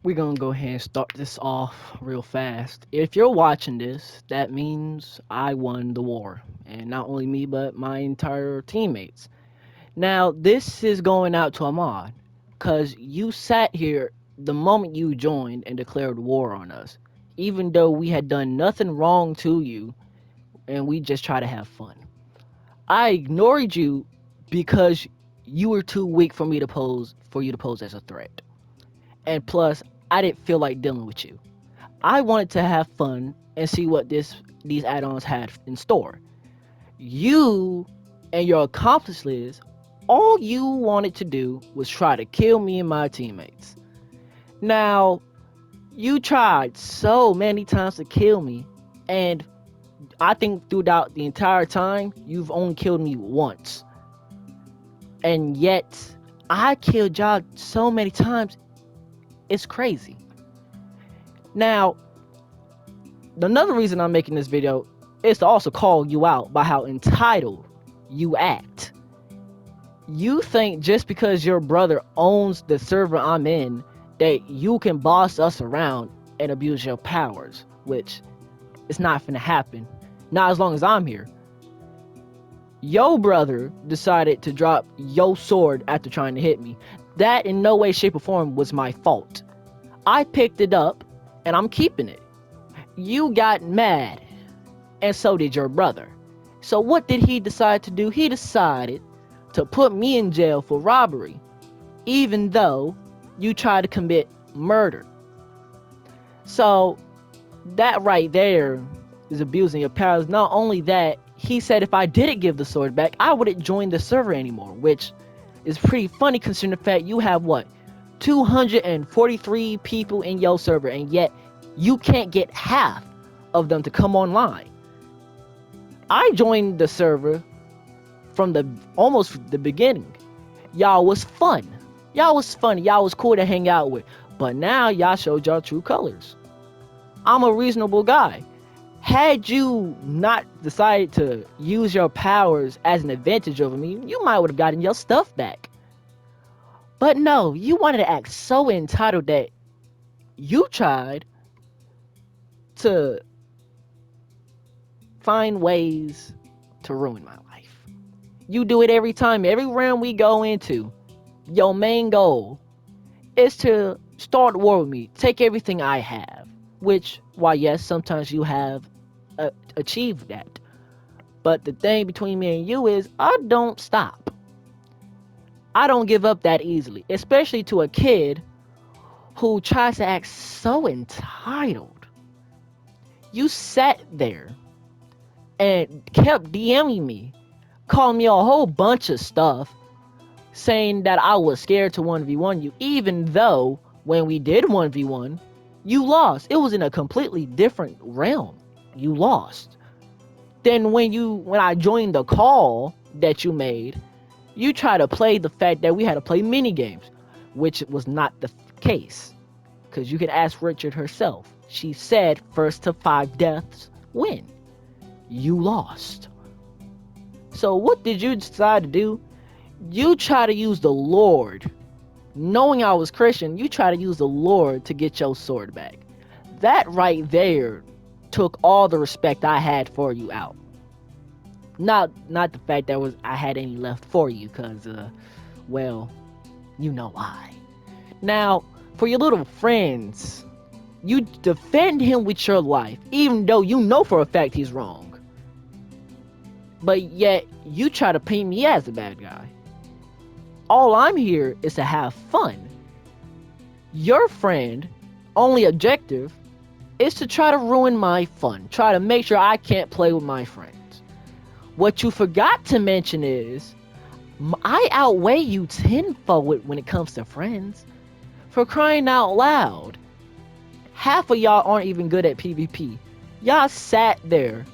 We're gonna go ahead and start this off real fast. If you're watching this, that means I won the war. And not only me, but my entire teammates. Now, this is going out to Ahmad, because you sat here the moment you joined and declared war on us, even though we had done nothing wrong to you and we just try to have fun. I ignored you because you were too weak for me to pose for you to pose as a threat. And plus, I didn't feel like dealing with you. I wanted to have fun and see what these add-ons had in store. You and your accomplices, all you wanted to do was try to kill me and my teammates. Now, you tried so many times to kill me, and I think throughout the entire time, you've only killed me once. And yet, I killed y'all so many times, it's crazy. Now, another reason I'm making this video is to also call you out by how entitled you act. You think just because your brother owns the server I'm in that you can boss us around and abuse your powers, which is not gonna happen. Not as long as I'm here. Yo brother decided to drop yo sword after trying to hit me. That in no way, shape, or form was my fault. I picked it up and I'm keeping it. You got mad, and so did your brother. So what did he decide to do? He decided to put me in jail for robbery, even though you tried to commit murder. So that right there is abusing your powers. Not only that, he said if I didn't give the sword back, I wouldn't join the server anymore, which is pretty funny considering the fact you have what, 243 people in your server, and yet you can't get half of them to come online. I joined the server from the almost the beginning. Y'all was fun. Y'all was funny. Y'all was cool to hang out with. But now y'all showed y'all true colors. I'm a reasonable guy. Had you not decided to use your powers as an advantage over me, you might would have gotten your stuff back. But no, you wanted to act so entitled that you tried to find ways to ruin my life. You do it every time, every round we go into. Your main goal is to start war with me, take everything I have. Which, while yes, sometimes you have achieved that. But the thing between me and you is, I don't stop. I don't give up that easily, especially to a kid who tries to act so entitled. You sat there and kept DMing me, calling me a whole bunch of stuff, saying that I was scared to 1v1 you, even though when we did 1v1, you lost. It was in a completely different realm. You lost. Then when I joined the call that you made, you try to play the fact that we had to play mini games, which was not the case. Because you could ask Richard herself. She said first to 5 deaths win. You lost. So what did you decide to do? You try to use the Lord. Knowing I was Christian, you try to use the Lord to get your sword back. That right there took all the respect I had for you out. Not the fact that I had any left for you, cause well, you know why. Now, for your little friends, you defend him with your life, even though you know for a fact he's wrong. But yet, you try to paint me as a bad guy. All I'm here is to have fun. Your friend, only objective, is to try to ruin my fun. Try to make sure I can't play with my friends. What you forgot to mention is, I outweigh you tenfold when it comes to friends. For crying out loud. Half of y'all aren't even good at PvP. Y'all sat there,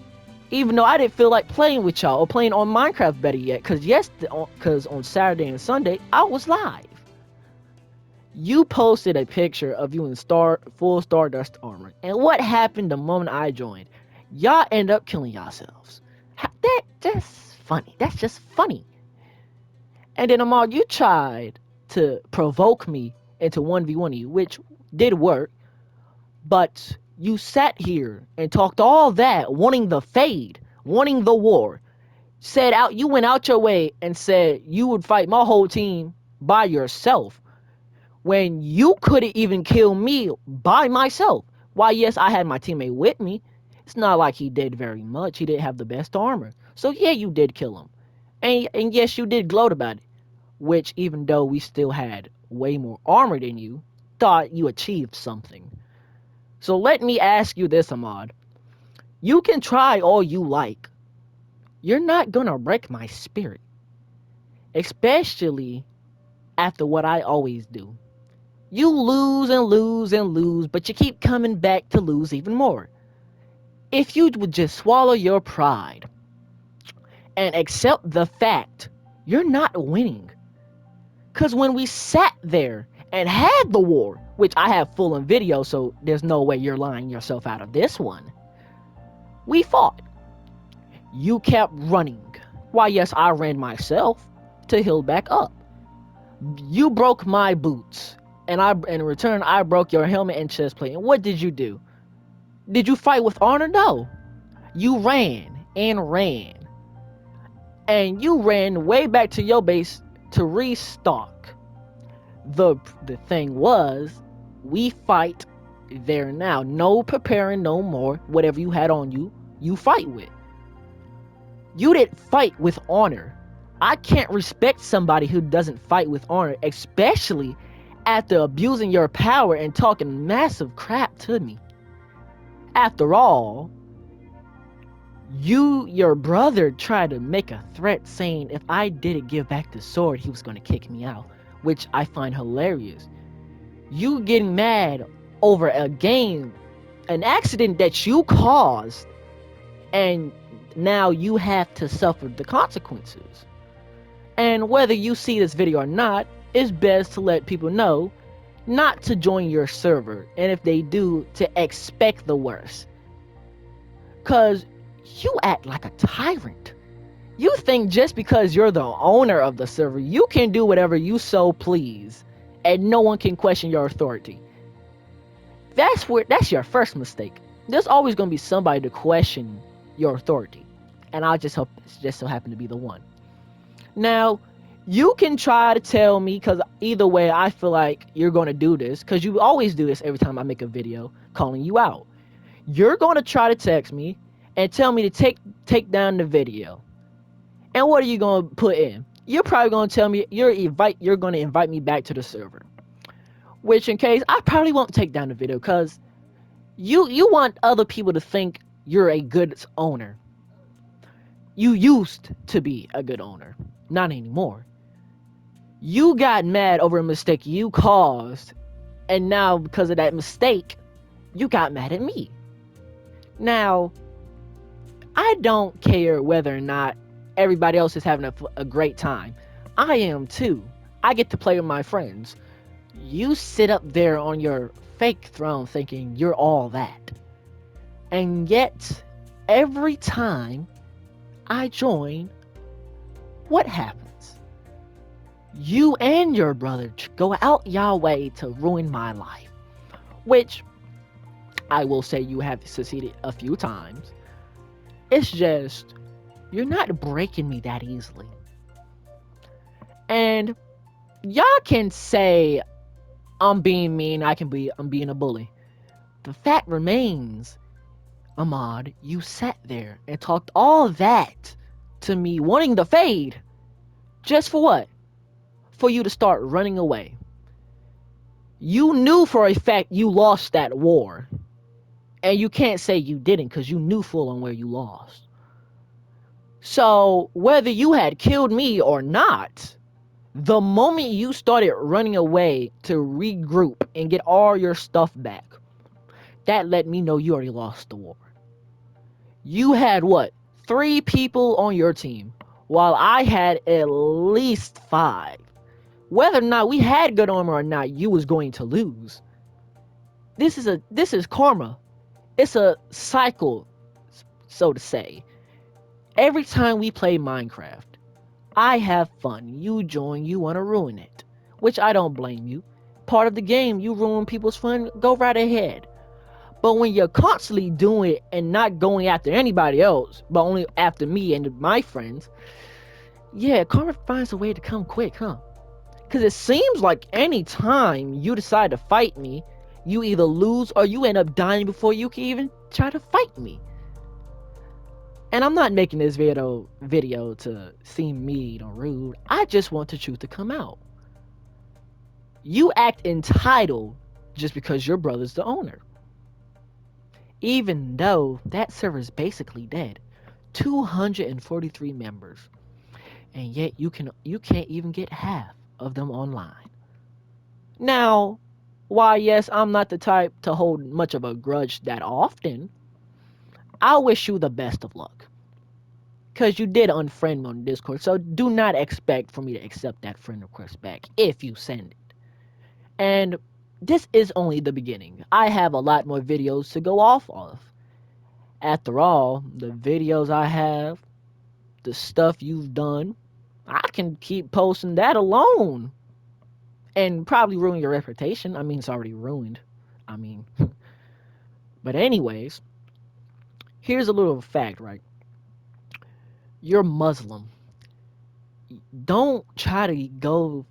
even though I didn't feel like playing with y'all or playing on Minecraft better yet. Cause on Saturday and Sunday, I was live. You posted a picture of you in full Stardust armor. And what happened the moment I joined? Y'all end up killing yourselves. That's funny. That's just funny. And then Amal, you tried to provoke me into 1v1 you, which did work, but you sat here and talked all that, wanting the fade, wanting the war. You went out your way and said you would fight my whole team by yourself when you couldn't even kill me by myself. Why, yes, I had my teammate with me. It's not like he did very much. He didn't have the best armor. So yeah, you did kill him. And yes, you did gloat about it, which even though we still had way more armor than you, thought you achieved something. So let me ask you this, Ahmad. You can try all you like. You're not gonna break my spirit, especially after what I always do. You lose and lose and lose, but you keep coming back to lose even more. If you would just swallow your pride and accept the fact you're not winning. Because when we sat there and had the war, which I have full on video, so there's no way you're lying yourself out of this one, we fought. You kept running. Why, yes, I ran myself to heal back up. You broke my boots, and in return, I broke your helmet and chest plate. And what did you do? Did you fight with honor? No. You ran and ran. And you ran way back to your base to restock. The thing was, we fight there now. No preparing no more. Whatever you had on you, you fight with. You didn't fight with honor. I can't respect somebody who doesn't fight with honor, especially after abusing your power and talking massive crap to me. After all, your brother tried to make a threat saying if I didn't give back the sword, he was going to kick me out, which I find hilarious. You getting mad over a game, an accident that you caused, and now you have to suffer the consequences. And whether you see this video or not, it's best to let people know not to join your server, and if they do, to expect the worst. Cause you act like a tyrant. You think just because you're the owner of the server, you can do whatever you so please, and no one can question your authority. That's your first mistake. There's always gonna be somebody to question your authority, and I just hope it's just so happen to be the one. Now, you can try to tell me, because either way, I feel like you're going to do this, because you always do this every time I make a video calling you out. You're going to try to text me and tell me to take down the video. And what are you going to put in? You're probably going to tell me you're going to invite me back to the server. Which, in case, I probably won't take down the video, because you want other people to think you're a good owner. You used to be a good owner. Not anymore. You got mad over a mistake you caused, and now because of that mistake, you got mad at me. Now, I don't care whether or not everybody else is having a great time. I am too. I get to play with my friends. You sit up there on your fake throne thinking you're all that. And yet, every time I join, what happens? You and your brother go out your way to ruin my life. Which, I will say you have succeeded a few times. It's just, you're not breaking me that easily. And y'all can say I'm being mean, I'm being a bully. The fact remains, Ahmad, you sat there and talked all that to me wanting to fade. Just for what? For you to start running away. You knew for a fact you lost that war. And you can't say you didn't, because you knew full on where you lost. So, whether you had killed me or not, the moment you started running away to regroup and get all your stuff back, that let me know you already lost the war. You had what? 3 people on your team, while I had at least 5. Whether or not we had good armor or not, you was going to lose. This is karma. It's a cycle, so to say. Every time we play Minecraft, I have fun. You join, you want to ruin it. Which I don't blame you. part of the game. You ruin people's fun, go right ahead. But when you're constantly doing it and not going after anybody else, but only after me and my friends, yeah, karma finds a way to come quick, huh? Because it seems like any time you decide to fight me, you either lose or you end up dying before you can even try to fight me. And I'm not making this video to seem mean or rude. I just want the truth to come out. You act entitled just because your brother's the owner. Even though that server is basically dead. 243 members. And yet you can't even get half of them online. Now, why yes, I'm not the type to hold much of a grudge that often. I wish you the best of luck. Cause you did unfriend me on Discord, so do not expect for me to accept that friend request back if you send it. And this is only the beginning. I have a lot more videos to go off of. After all, the videos I have, the stuff you've done, I can keep posting that alone. And probably ruin your reputation. I mean, it's already ruined. I mean, but anyways, here's a little fact, right? You're Muslim. Don't try to go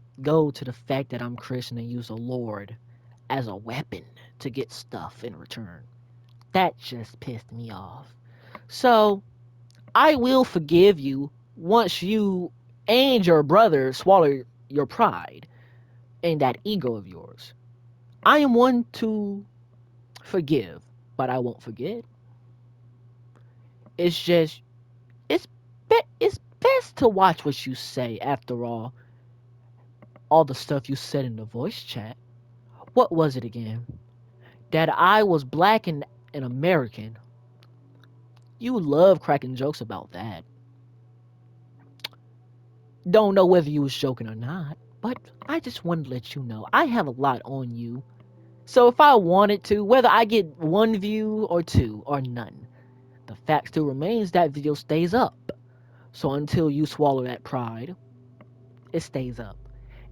to the fact that I'm Christian and use the Lord as a weapon to get stuff in return. That just pissed me off. So, I will forgive you once you and your brother swallow your pride and that ego of yours. I am one to forgive, but I won't forget. It's just it's best to watch what you say. After all the stuff you said in the voice chat. What was it again? That I was black and an American. You love cracking jokes about that. Don't know whether you was joking or not, but I just wanted to let you know I have a lot on you. So if I wanted to, whether I get one view or two or none, the fact still remains that video stays up. So until you swallow that pride, it stays up.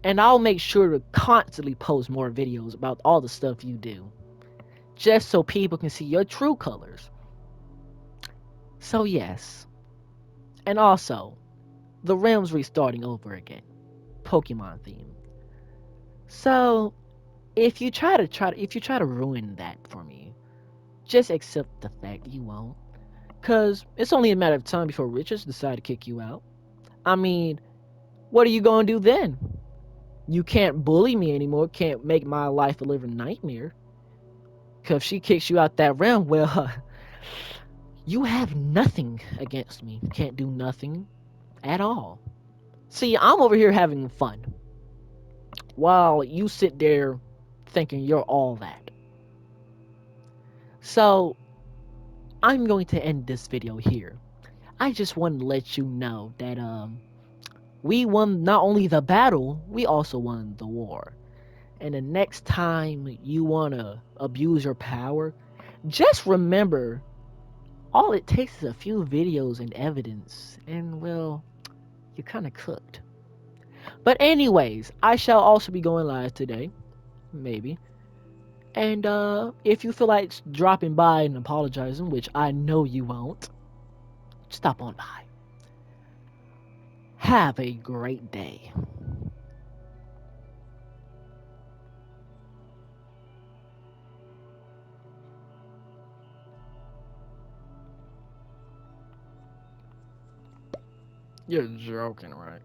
And I'll make sure to constantly post more videos about all the stuff you do, just so people can see your true colors. So yes, and also, the realm's restarting over again, Pokemon theme. So if you try to ruin that for me, just accept the fact you won't. Cause it's only a matter of time before Richards decide to kick you out. I mean, what are you gonna do then? You can't bully me anymore, can't make my life a living nightmare. Cause if she kicks you out that realm, well, you have nothing against me. Can't do nothing at all. See, I'm over here having fun while you sit there thinking you're all that. So, I'm going to end this video here. I just wanted to let you know that we won not only the battle, we also won the war. And the next time you want to abuse your power, just remember all it takes is a few videos and evidence, and well, you're kind of cooked. But anyways, I shall also be going live today, maybe. And if you feel like dropping by and apologizing, which I know you won't, stop on by. Have a great day. You're joking, right?